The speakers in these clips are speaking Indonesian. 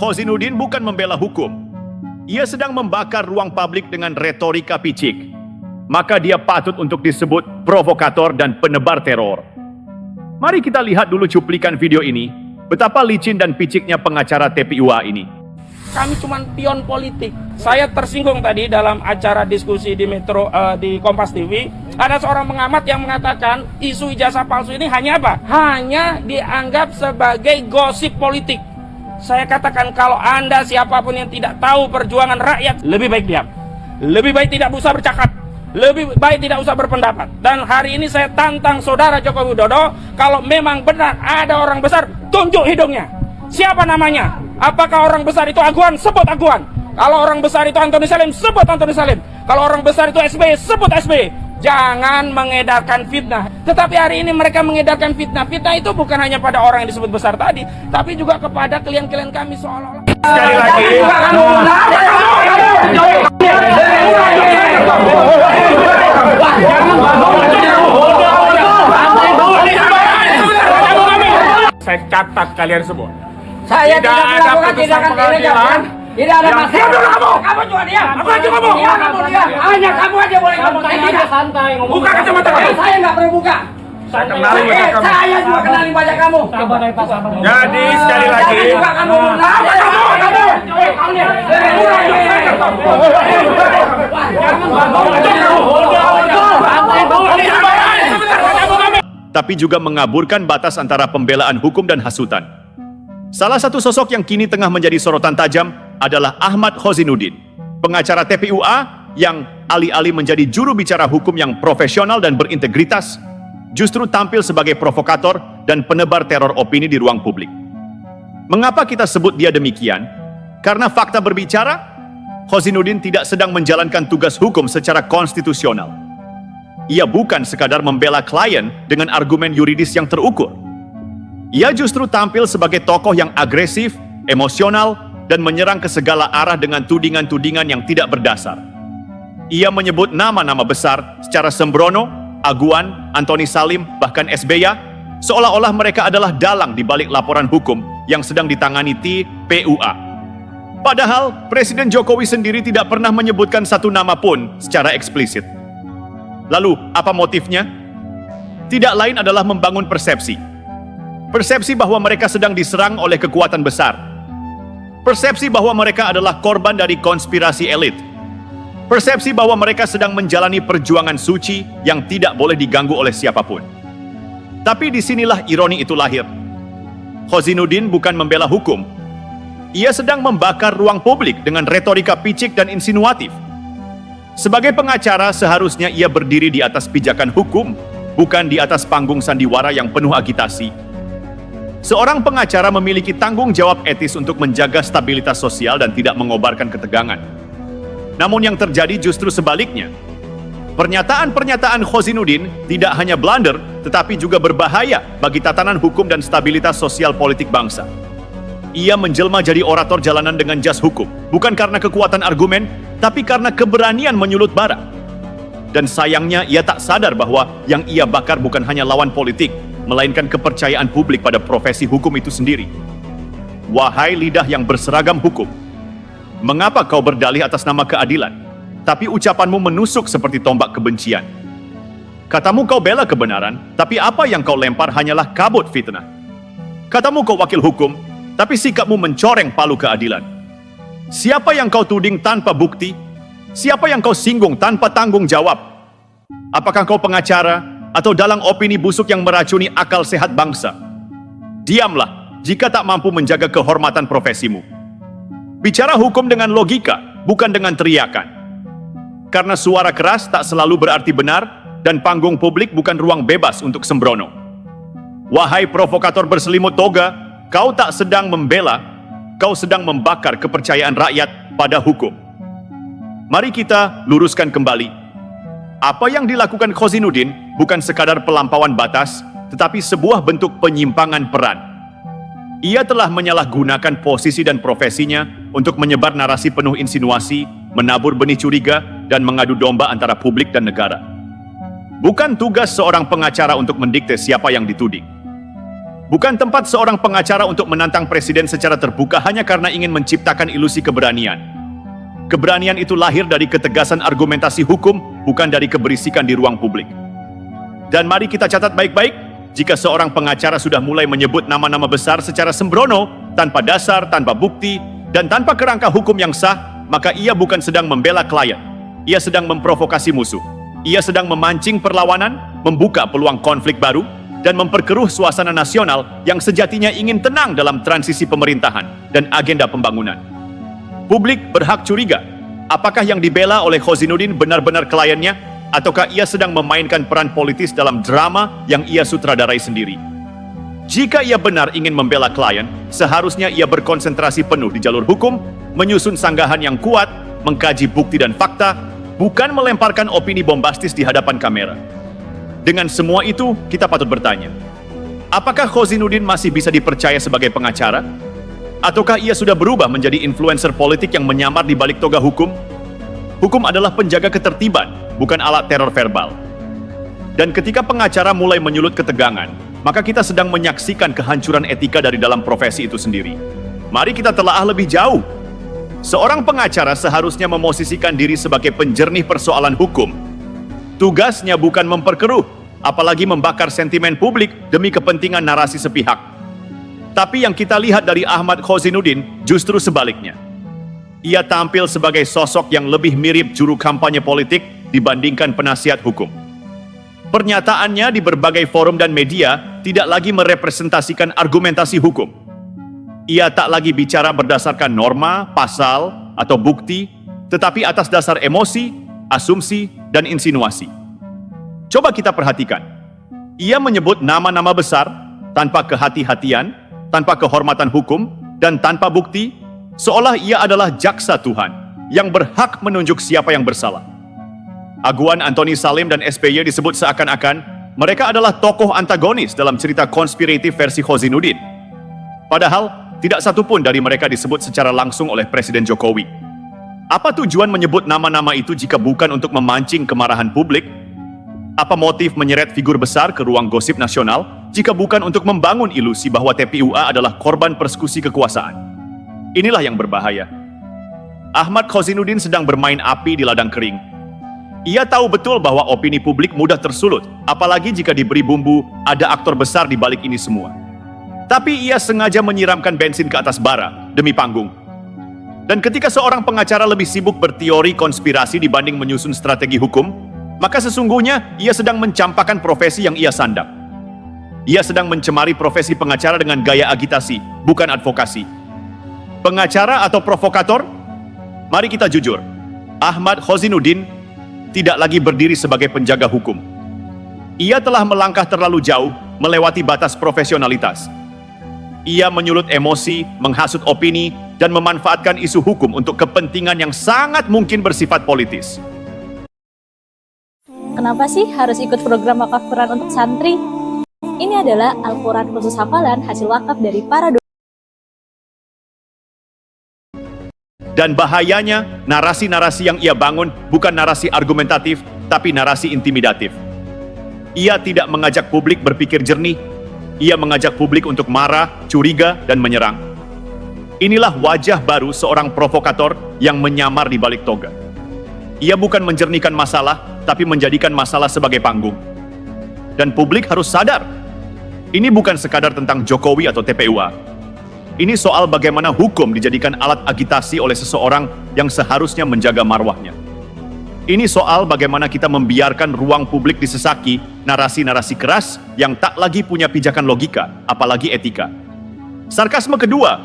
Khozinuddin bukan membela hukum. Ia sedang membakar ruang publik dengan retorika picik. Maka dia patut untuk disebut provokator dan penebar teror. Mari kita lihat dulu cuplikan video ini, betapa licin dan piciknya pengacara TPUA ini. Kami cuma pion politik. Saya tersinggung tadi dalam acara diskusi di di Kompas TV. Ada seorang pengamat yang mengatakan isu ijazah palsu ini hanya apa? Hanya dianggap sebagai gosip politik. Saya katakan kalau Anda siapapun yang tidak tahu perjuangan rakyat, lebih baik diam. Lebih baik tidak usah bercakap. Lebih baik tidak usah berpendapat. Dan hari ini saya tantang saudara Joko Widodo, kalau memang benar ada orang besar, tunjuk hidungnya. Siapa namanya? Apakah orang besar itu Aguan? Sebut Aguan. Kalau orang besar itu Antoni Salim, sebut Antoni Salim. Kalau orang besar itu SBY, sebut SBY. Jangan mengedarkan fitnah. Tetapi hari ini mereka mengedarkan fitnah. Fitnah itu bukan hanya pada orang yang disebut besar tadi, tapi juga kepada klien-klien kami seolah-olah. Sekali lagi, saya catat kalian semua. Saya tidak ada putusan pengadilan. Tidak ada masalah. Kamu juga diam. Apa aja kamu? Iya, kamu diam. Hanya kamu aja boleh ngomong. Saya tidak. Santai ngomong. Buka kacamata kamu. Saya nggak perlu buka. Saya kenalin wajah kamu. Saya juga kenalin wajah kamu. Jadi sekali lagi. Saya juga kamu. tapi juga mengaburkan batas antara pembelaan hukum dan hasutan. Salah satu sosok yang kini tengah menjadi sorotan tajam adalah Ahmad Khozinuddin, pengacara TPUA yang alih-alih menjadi juru bicara hukum yang profesional dan berintegritas, justru tampil sebagai provokator dan penebar teror opini di ruang publik. Mengapa kita sebut dia demikian? Karena fakta berbicara, Khozinuddin tidak sedang menjalankan tugas hukum secara konstitusional. Ia bukan sekadar membela klien dengan argumen yuridis yang terukur. Ia justru tampil sebagai tokoh yang agresif, emosional, dan menyerang ke segala arah dengan tudingan-tudingan yang tidak berdasar. Ia menyebut nama-nama besar secara sembrono, Aguan, Antoni Salim, bahkan SBY, seolah-olah mereka adalah dalang di balik laporan hukum yang sedang ditangani TPUA. Padahal, Presiden Jokowi sendiri tidak pernah menyebutkan satu nama pun secara eksplisit. Lalu, apa motifnya? Tidak lain adalah membangun persepsi. Persepsi bahwa mereka sedang diserang oleh kekuatan besar. Persepsi bahwa mereka adalah korban dari konspirasi elit. Persepsi bahwa mereka sedang menjalani perjuangan suci yang tidak boleh diganggu oleh siapapun. Tapi disinilah ironi itu lahir. Khozinuddin bukan membela hukum. Ia sedang membakar ruang publik dengan retorika picik dan insinuatif. Sebagai pengacara, seharusnya ia berdiri di atas pijakan hukum, bukan di atas panggung sandiwara yang penuh agitasi. Seorang pengacara memiliki tanggung jawab etis untuk menjaga stabilitas sosial dan tidak mengobarkan ketegangan. Namun yang terjadi justru sebaliknya. Pernyataan-pernyataan Khozinuddin tidak hanya blunder, tetapi juga berbahaya bagi tatanan hukum dan stabilitas sosial politik bangsa. Ia menjelma jadi orator jalanan dengan jas hukum, bukan karena kekuatan argumen, tapi karena keberanian menyulut bara. Dan sayangnya ia tak sadar bahwa yang ia bakar bukan hanya lawan politik, melainkan kepercayaan publik pada profesi hukum itu sendiri. Wahai lidah yang berseragam hukum, mengapa kau berdalih atas nama keadilan, tapi ucapanmu menusuk seperti tombak kebencian? Katamu kau bela kebenaran, tapi apa yang kau lempar hanyalah kabut fitnah. Katamu kau wakil hukum, tapi sikapmu mencoreng palu keadilan. Siapa yang kau tuding tanpa bukti? Siapa yang kau singgung tanpa tanggung jawab? Apakah kau pengacara atau dalang opini busuk yang meracuni akal sehat bangsa? Diamlah jika tak mampu menjaga kehormatan profesimu. Bicara hukum dengan logika, bukan dengan teriakan. Karena suara keras tak selalu berarti benar, dan panggung publik bukan ruang bebas untuk sembrono. Wahai provokator berselimut toga, kau tak sedang membela, kau sedang membakar kepercayaan rakyat pada hukum. Mari kita luruskan kembali. Apa yang dilakukan Khozinuddin bukan sekadar pelampauan batas, tetapi sebuah bentuk penyimpangan peran. Ia telah menyalahgunakan posisi dan profesinya untuk menyebar narasi penuh insinuasi, menabur benih curiga, dan mengadu domba antara publik dan negara. Bukan tugas seorang pengacara untuk mendikte siapa yang dituding. Bukan tempat seorang pengacara untuk menantang presiden secara terbuka hanya karena ingin menciptakan ilusi keberanian. Keberanian itu lahir dari ketegasan argumentasi hukum, bukan dari keberisikan di ruang publik. Dan mari kita catat baik-baik, jika seorang pengacara sudah mulai menyebut nama-nama besar secara sembrono, tanpa dasar, tanpa bukti, dan tanpa kerangka hukum yang sah, maka ia bukan sedang membela klien. Ia sedang memprovokasi musuh. Ia sedang memancing perlawanan, membuka peluang konflik baru, dan memperkeruh suasana nasional yang sejatinya ingin tenang dalam transisi pemerintahan dan agenda pembangunan. Publik berhak curiga, apakah yang dibela oleh Khozinuddin benar-benar kliennya, ataukah ia sedang memainkan peran politis dalam drama yang ia sutradarai sendiri. Jika ia benar ingin membela klien, seharusnya ia berkonsentrasi penuh di jalur hukum, menyusun sanggahan yang kuat, mengkaji bukti dan fakta, bukan melemparkan opini bombastis di hadapan kamera. Dengan semua itu, kita patut bertanya, apakah Khozinuddin masih bisa dipercaya sebagai pengacara? Ataukah ia sudah berubah menjadi influencer politik yang menyamar di balik toga hukum? Hukum adalah penjaga ketertiban, bukan alat teror verbal. Dan ketika pengacara mulai menyulut ketegangan, maka kita sedang menyaksikan kehancuran etika dari dalam profesi itu sendiri. Mari kita telaah lebih jauh. Seorang pengacara seharusnya memosisikan diri sebagai penjernih persoalan hukum. Tugasnya bukan memperkeruh, apalagi membakar sentimen publik demi kepentingan narasi sepihak. Tapi yang kita lihat dari Ahmad Khozinuddin justru sebaliknya. Ia tampil sebagai sosok yang lebih mirip juru kampanye politik dibandingkan penasihat hukum. Pernyataannya di berbagai forum dan media tidak lagi merepresentasikan argumentasi hukum. Ia tak lagi bicara berdasarkan norma, pasal, atau bukti, tetapi atas dasar emosi, asumsi, dan insinuasi. Coba kita perhatikan. Ia menyebut nama-nama besar tanpa kehati-hatian, tanpa kehormatan hukum, dan tanpa bukti, seolah ia adalah jaksa Tuhan yang berhak menunjuk siapa yang bersalah. Aguan Antoni Salim dan SBY disebut seakan-akan mereka adalah tokoh antagonis dalam cerita konspiratif versi Khozinuddin. Padahal, tidak satupun dari mereka disebut secara langsung oleh Presiden Jokowi. Apa tujuan menyebut nama-nama itu jika bukan untuk memancing kemarahan publik? Apa motif menyeret figur besar ke ruang gosip nasional jika bukan untuk membangun ilusi bahwa TPUA adalah korban persekusi kekuasaan? Inilah yang berbahaya. Ahmad Khozinuddin sedang bermain api di ladang kering. Ia tahu betul bahwa opini publik mudah tersulut, apalagi jika diberi bumbu ada aktor besar di balik ini semua. Tapi ia sengaja menyiramkan bensin ke atas bara demi panggung. Dan ketika seorang pengacara lebih sibuk berteori konspirasi dibanding menyusun strategi hukum, maka sesungguhnya ia sedang mencampakkan profesi yang ia sandang. Ia sedang mencemari profesi pengacara dengan gaya agitasi, bukan advokasi. Pengacara atau provokator? Mari kita jujur, Ahmad Khozinuddin tidak lagi berdiri sebagai penjaga hukum. Ia telah melangkah terlalu jauh, melewati batas profesionalitas. Ia menyulut emosi, menghasut opini, dan memanfaatkan isu hukum untuk kepentingan yang sangat mungkin bersifat politis. Kenapa sih harus ikut program wakaf Quran untuk santri? Ini adalah Al-Quran khusus hafalan hasil wakaf dari para Dan bahayanya, narasi-narasi yang ia bangun bukan narasi argumentatif, tapi narasi intimidatif. Ia tidak mengajak publik berpikir jernih, ia mengajak publik untuk marah, curiga, dan menyerang. Inilah wajah baru seorang provokator yang menyamar di balik toga. Ia bukan menjernihkan masalah, tapi menjadikan masalah sebagai panggung. Dan publik harus sadar, ini bukan sekadar tentang Jokowi atau TPUA. Ini soal bagaimana hukum dijadikan alat agitasi oleh seseorang yang seharusnya menjaga marwahnya. Ini soal bagaimana kita membiarkan ruang publik disesaki narasi-narasi keras yang tak lagi punya pijakan logika, apalagi etika. Sarkasme kedua,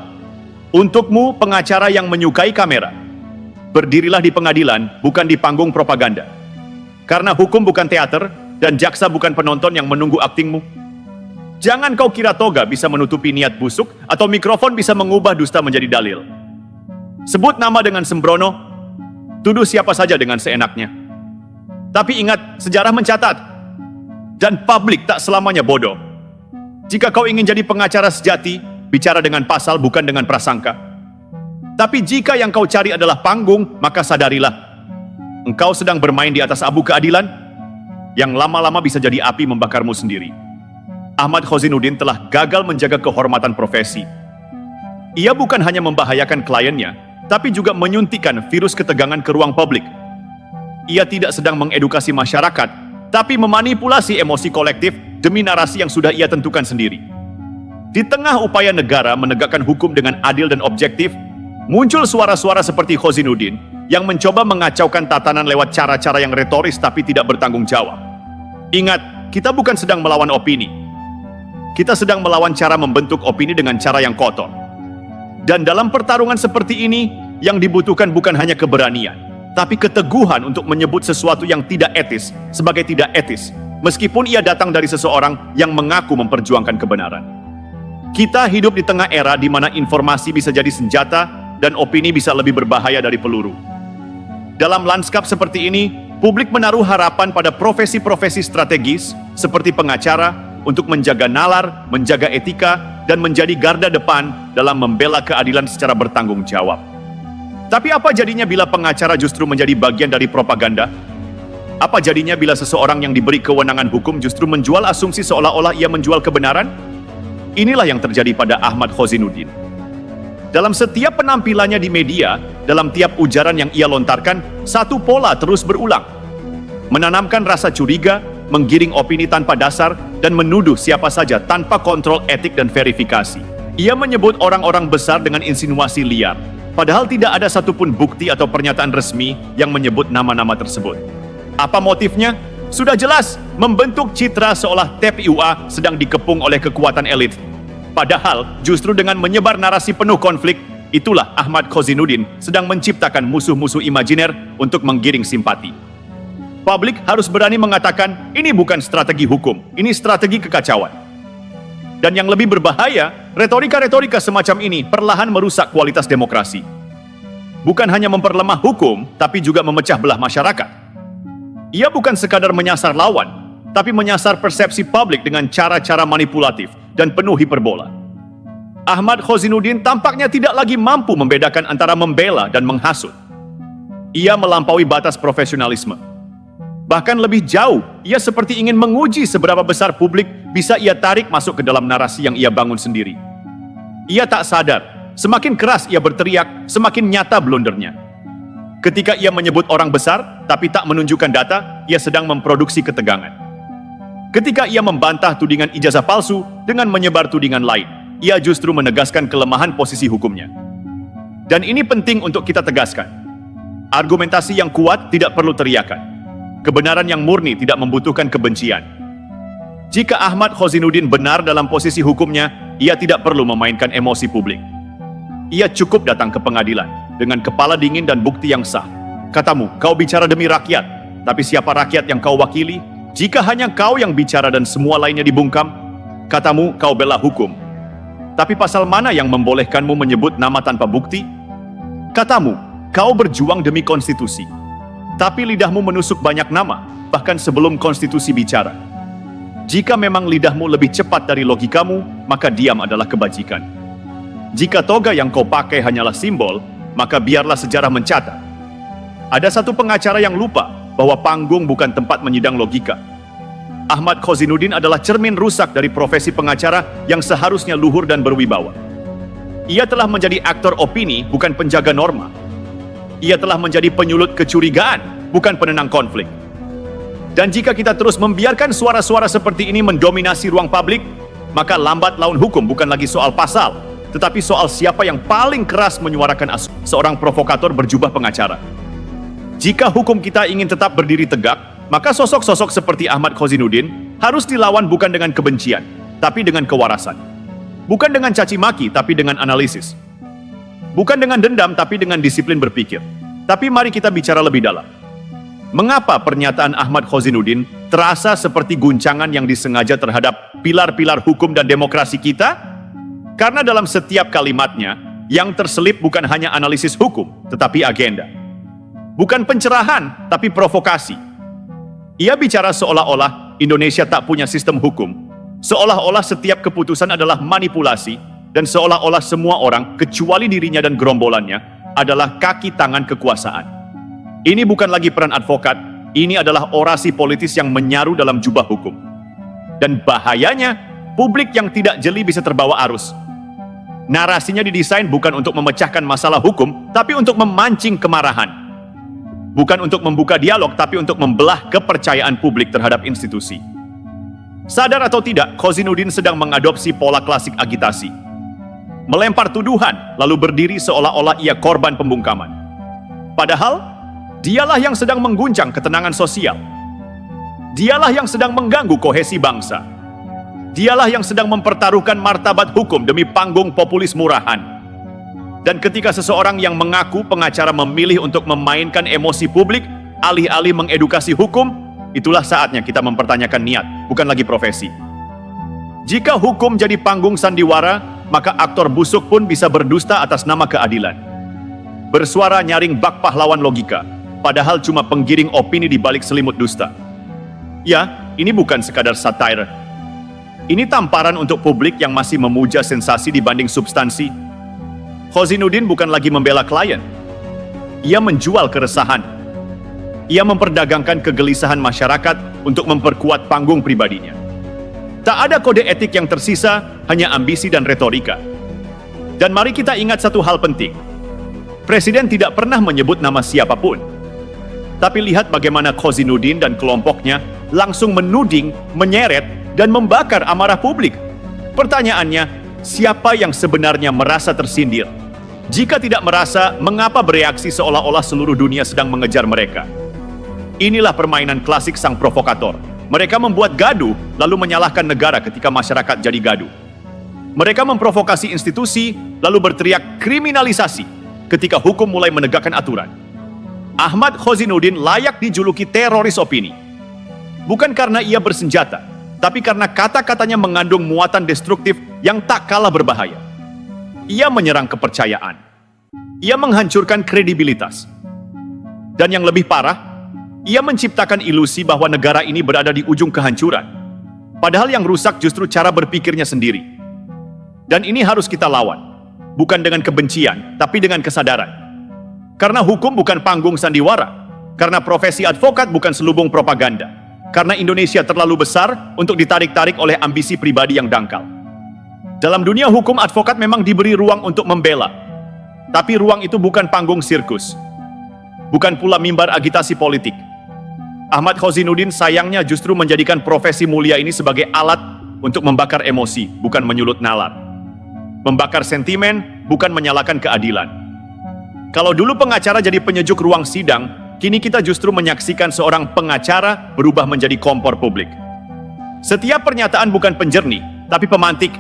untukmu pengacara yang menyukai kamera, berdirilah di pengadilan, bukan di panggung propaganda. Karena hukum bukan teater, dan jaksa bukan penonton yang menunggu aktingmu. Jangan kau kira toga bisa menutupi niat busuk, atau mikrofon bisa mengubah dusta menjadi dalil. Sebut nama dengan sembrono, tuduh siapa saja dengan seenaknya. Tapi ingat, sejarah mencatat, dan publik tak selamanya bodoh. Jika kau ingin jadi pengacara sejati, bicara dengan pasal bukan dengan prasangka. Tapi jika yang kau cari adalah panggung, maka sadarilah, engkau sedang bermain di atas abu keadilan, yang lama-lama bisa jadi api membakarmu sendiri. Ahmad Khozinuddin telah gagal menjaga kehormatan profesi. Ia bukan hanya membahayakan kliennya, tapi juga menyuntikkan virus ketegangan ke ruang publik. Ia tidak sedang mengedukasi masyarakat, tapi memanipulasi emosi kolektif demi narasi yang sudah ia tentukan sendiri. Di tengah upaya negara menegakkan hukum dengan adil dan objektif, muncul suara-suara seperti Khozinuddin yang mencoba mengacaukan tatanan lewat cara-cara yang retoris tapi tidak bertanggung jawab. Ingat, kita bukan sedang melawan opini. Kita sedang melawan cara membentuk opini dengan cara yang kotor. Dan dalam pertarungan seperti ini, yang dibutuhkan bukan hanya keberanian, tapi keteguhan untuk menyebut sesuatu yang tidak etis sebagai tidak etis, meskipun ia datang dari seseorang yang mengaku memperjuangkan kebenaran. Kita hidup di tengah era di mana informasi bisa jadi senjata dan opini bisa lebih berbahaya dari peluru. Dalam lanskap seperti ini, publik menaruh harapan pada profesi-profesi strategis seperti pengacara untuk menjaga nalar, menjaga etika, dan menjadi garda depan dalam membela keadilan secara bertanggung jawab. Tapi apa jadinya bila pengacara justru menjadi bagian dari propaganda? Apa jadinya bila seseorang yang diberi kewenangan hukum justru menjual asumsi seolah-olah ia menjual kebenaran? Inilah yang terjadi pada Ahmad Khozinuddin. Dalam setiap penampilannya di media, dalam tiap ujaran yang ia lontarkan, satu pola terus berulang. Menanamkan rasa curiga, menggiring opini tanpa dasar, dan menuduh siapa saja tanpa kontrol etik dan verifikasi. Ia menyebut orang-orang besar dengan insinuasi liar, padahal tidak ada satupun bukti atau pernyataan resmi yang menyebut nama-nama tersebut. Apa motifnya? Sudah jelas, membentuk citra seolah TPUA sedang dikepung oleh kekuatan elit. Padahal, justru dengan menyebar narasi penuh konflik, itulah Ahmad Khozinuddin sedang menciptakan musuh-musuh imajiner untuk menggiring simpati. Publik harus berani mengatakan, ini bukan strategi hukum, ini strategi kekacauan. Dan yang lebih berbahaya, retorika-retorika semacam ini perlahan merusak kualitas demokrasi. Bukan hanya memperlemah hukum, tapi juga memecah belah masyarakat. Ia bukan sekadar menyasar lawan, tapi menyasar persepsi publik dengan cara-cara manipulatif dan penuh hiperbola. Ahmad Khozinuddin tampaknya tidak lagi mampu membedakan antara membela dan menghasut. Ia melampaui batas profesionalisme. Bahkan lebih jauh, ia seperti ingin menguji seberapa besar publik bisa ia tarik masuk ke dalam narasi yang ia bangun sendiri. Ia tak sadar, semakin keras ia berteriak, semakin nyata blundernya. Ketika ia menyebut orang besar, tapi tak menunjukkan data, ia sedang memproduksi ketegangan. Ketika ia membantah tudingan ijazah palsu dengan menyebar tudingan lain, ia justru menegaskan kelemahan posisi hukumnya. Dan ini penting untuk kita tegaskan. Argumentasi yang kuat tidak perlu teriakan. Kebenaran yang murni tidak membutuhkan kebencian. Jika Ahmad Khozinuddin benar dalam posisi hukumnya, ia tidak perlu memainkan emosi publik. Ia cukup datang ke pengadilan dengan kepala dingin dan bukti yang sah. Katamu, kau bicara demi rakyat, tapi siapa rakyat yang kau wakili? Jika hanya kau yang bicara dan semua lainnya dibungkam, katamu kau bela hukum. Tapi pasal mana yang membolehkanmu menyebut nama tanpa bukti? Katamu, kau berjuang demi konstitusi. Tapi lidahmu menusuk banyak nama, bahkan sebelum konstitusi bicara. Jika memang lidahmu lebih cepat dari logikamu, maka diam adalah kebajikan. Jika toga yang kau pakai hanyalah simbol, maka biarlah sejarah mencatat. Ada satu pengacara yang lupa bahwa panggung bukan tempat menyidang logika. Ahmad Khozinuddin adalah cermin rusak dari profesi pengacara yang seharusnya luhur dan berwibawa. Ia telah menjadi aktor opini, bukan penjaga norma. Ia telah menjadi penyulut kecurigaan, bukan penenang konflik. Dan jika kita terus membiarkan suara-suara seperti ini mendominasi ruang publik, maka lambat laun hukum bukan lagi soal pasal, tetapi soal siapa yang paling keras menyuarakan seorang provokator berjubah pengacara. Jika hukum kita ingin tetap berdiri tegak, maka sosok-sosok seperti Ahmad Khozinuddin harus dilawan bukan dengan kebencian, tapi dengan kewarasan. Bukan dengan caci maki, tapi dengan analisis. Bukan dengan dendam, tapi dengan disiplin berpikir. Tapi mari kita bicara lebih dalam. Mengapa pernyataan Ahmad Khozinuddin terasa seperti guncangan yang disengaja terhadap pilar-pilar hukum dan demokrasi kita? Karena dalam setiap kalimatnya, yang terselip bukan hanya analisis hukum, tetapi agenda. Bukan pencerahan, tapi provokasi. Ia bicara seolah-olah Indonesia tak punya sistem hukum, seolah-olah setiap keputusan adalah manipulasi, dan seolah-olah semua orang, kecuali dirinya dan gerombolannya, adalah kaki tangan kekuasaan. Ini bukan lagi peran advokat, ini adalah orasi politis yang menyaru dalam jubah hukum. Dan bahayanya, publik yang tidak jeli bisa terbawa arus. Narasinya didesain bukan untuk memecahkan masalah hukum, tapi untuk memancing kemarahan. Bukan untuk membuka dialog, tapi untuk membelah kepercayaan publik terhadap institusi. Sadar atau tidak, Khozinuddin sedang mengadopsi pola klasik agitasi. Melempar tuduhan, lalu berdiri seolah-olah ia korban pembungkaman. Padahal, dialah yang sedang mengguncang ketenangan sosial. Dialah yang sedang mengganggu kohesi bangsa. Dialah yang sedang mempertaruhkan martabat hukum demi panggung populis murahan. Dan ketika seseorang yang mengaku pengacara memilih untuk memainkan emosi publik, alih-alih mengedukasi hukum, itulah saatnya kita mempertanyakan niat, bukan lagi profesi. Jika hukum jadi panggung sandiwara, maka aktor busuk pun bisa berdusta atas nama keadilan. Bersuara nyaring bak pahlawan logika, padahal cuma penggiring opini di balik selimut dusta. Ya, ini bukan sekadar satire. Ini tamparan untuk publik yang masih memuja sensasi dibanding substansi. Khozinuddin bukan lagi membela klien. Ia menjual keresahan. Ia memperdagangkan kegelisahan masyarakat untuk memperkuat panggung pribadinya. Tak ada kode etik yang tersisa, hanya ambisi dan retorika. Dan mari kita ingat satu hal penting. Presiden tidak pernah menyebut nama siapapun. Tapi lihat bagaimana Khozinuddin dan kelompoknya langsung menuding, menyeret, dan membakar amarah publik. Pertanyaannya, siapa yang sebenarnya merasa tersindir? Jika tidak merasa, mengapa bereaksi seolah-olah seluruh dunia sedang mengejar mereka? Inilah permainan klasik sang provokator. Mereka membuat gaduh, lalu menyalahkan negara ketika masyarakat jadi gaduh. Mereka memprovokasi institusi, lalu berteriak kriminalisasi ketika hukum mulai menegakkan aturan. Ahmad Khozinuddin layak dijuluki teroris opini. Bukan karena ia bersenjata, tapi karena kata-katanya mengandung muatan destruktif yang tak kalah berbahaya. Ia menyerang kepercayaan. Ia menghancurkan kredibilitas. Dan yang lebih parah, ia menciptakan ilusi bahwa negara ini berada di ujung kehancuran. Padahal yang rusak justru cara berpikirnya sendiri. Dan ini harus kita lawan. Bukan dengan kebencian, tapi dengan kesadaran. Karena hukum bukan panggung sandiwara. Karena profesi advokat bukan selubung propaganda. Karena Indonesia terlalu besar untuk ditarik-tarik oleh ambisi pribadi yang dangkal. Dalam dunia hukum, advokat memang diberi ruang untuk membela. Tapi ruang itu bukan panggung sirkus. Bukan pula mimbar agitasi politik. Ahmad Khozinuddin sayangnya justru menjadikan profesi mulia ini sebagai alat untuk membakar emosi, bukan menyulut nalar. Membakar sentimen, bukan menyalahkan keadilan. Kalau dulu pengacara jadi penyejuk ruang sidang, kini kita justru menyaksikan seorang pengacara berubah menjadi kompor publik. Setiap pernyataan bukan penjernih, tapi pemantik.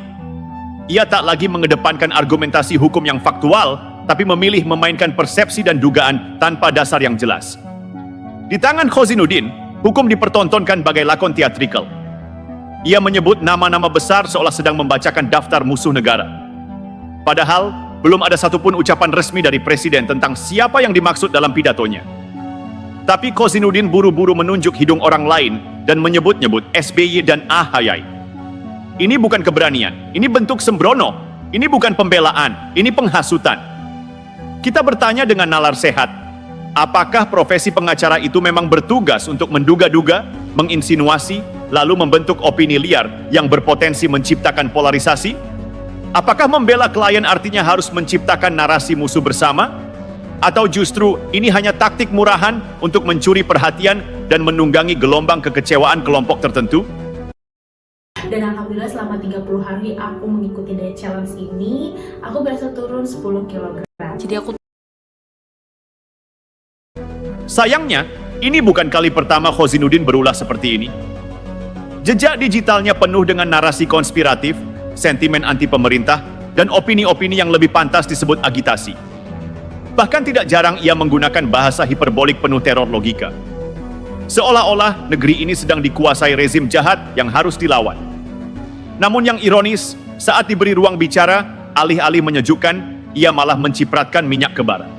Ia tak lagi mengedepankan argumentasi hukum yang faktual, tapi memilih memainkan persepsi dan dugaan tanpa dasar yang jelas. Di tangan Khozinuddin, hukum dipertontonkan bagai lakon teatrikal. Ia menyebut nama-nama besar seolah sedang membacakan daftar musuh negara. Padahal, belum ada satupun ucapan resmi dari presiden tentang siapa yang dimaksud dalam pidatonya. Tapi Khozinuddin buru-buru menunjuk hidung orang lain dan menyebut-nyebut SBY dan AHY. Ini bukan keberanian, ini bentuk sembrono, ini bukan pembelaan, ini penghasutan. Kita bertanya dengan nalar sehat, apakah profesi pengacara itu memang bertugas untuk menduga-duga, menginsinuasi, lalu membentuk opini liar yang berpotensi menciptakan polarisasi? Apakah membela klien artinya harus menciptakan narasi musuh bersama? Atau justru ini hanya taktik murahan untuk mencuri perhatian dan menunggangi gelombang kekecewaan kelompok tertentu? Dan alhamdulillah selama 30 hari aku mengikuti diet challenge ini, aku berhasil turun 10 kg. Jadi aku... Sayangnya, ini bukan kali pertama Khozinuddin berulah seperti ini. Jejak digitalnya penuh dengan narasi konspiratif, sentimen anti pemerintah, dan opini-opini yang lebih pantas disebut agitasi. Bahkan tidak jarang ia menggunakan bahasa hiperbolik penuh teror logika. Seolah-olah negeri ini sedang dikuasai rezim jahat yang harus dilawan. Namun yang ironis, saat diberi ruang bicara, alih-alih menyejukkan, ia malah mencipratkan minyak ke bara.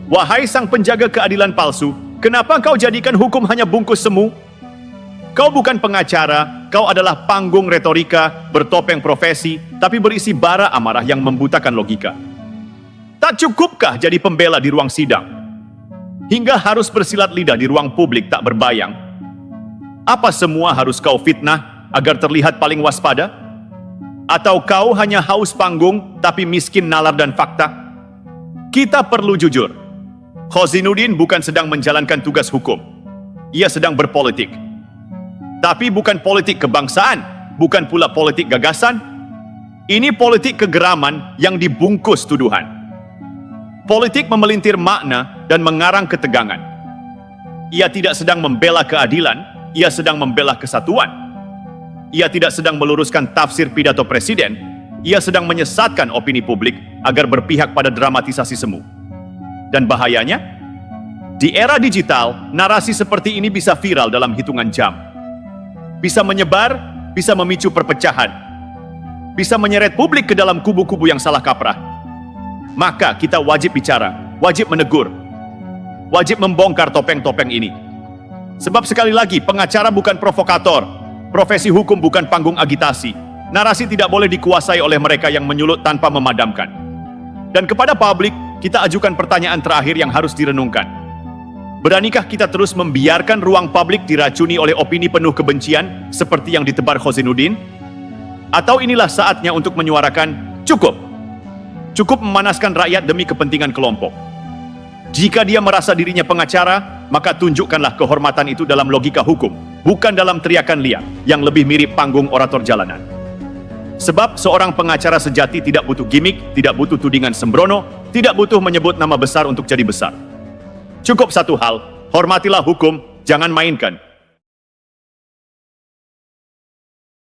Wahai sang penjaga keadilan palsu, kenapa kau jadikan hukum hanya bungkus semu? Kau bukan pengacara, kau adalah panggung retorika, bertopeng profesi, tapi berisi bara amarah yang membutakan logika. Tak cukupkah jadi pembela di ruang sidang? Hingga harus bersilat lidah di ruang publik tak berbayang? Apa semua harus kau fitnah agar terlihat paling waspada? Atau kau hanya haus panggung tapi miskin nalar dan fakta? Kita perlu jujur. Khozinuddin bukan sedang menjalankan tugas hukum. Ia sedang berpolitik. Tapi bukan politik kebangsaan, bukan pula politik gagasan. Ini politik kegeraman yang dibungkus tuduhan. Politik memelintir makna dan mengarang ketegangan. Ia tidak sedang membela keadilan, ia sedang membela kesatuan. Ia tidak sedang meluruskan tafsir pidato presiden, ia sedang menyesatkan opini publik agar berpihak pada dramatisasi semu. Dan bahayanya, di era digital, narasi seperti ini bisa viral dalam hitungan jam. Bisa menyebar, bisa memicu perpecahan, bisa menyeret publik ke dalam kubu-kubu yang salah kaprah. Maka kita wajib bicara, wajib menegur, wajib membongkar topeng-topeng ini. Sebab sekali lagi, pengacara bukan provokator, profesi hukum bukan panggung agitasi. Narasi tidak boleh dikuasai oleh mereka yang menyulut tanpa memadamkan. Dan kepada publik, kita ajukan pertanyaan terakhir yang harus direnungkan. Beranikah kita terus membiarkan ruang publik diracuni oleh opini penuh kebencian seperti yang ditebar Khozinuddin? Atau inilah saatnya untuk menyuarakan cukup? Cukup memanaskan rakyat demi kepentingan kelompok. Jika dia merasa dirinya pengacara, maka tunjukkanlah kehormatan itu dalam logika hukum, bukan dalam teriakan liar yang lebih mirip panggung orator jalanan. Sebab seorang pengacara sejati tidak butuh gimmick, tidak butuh tudingan sembrono, tidak butuh menyebut nama besar untuk jadi besar. Cukup satu hal, hormatilah hukum, jangan mainkan.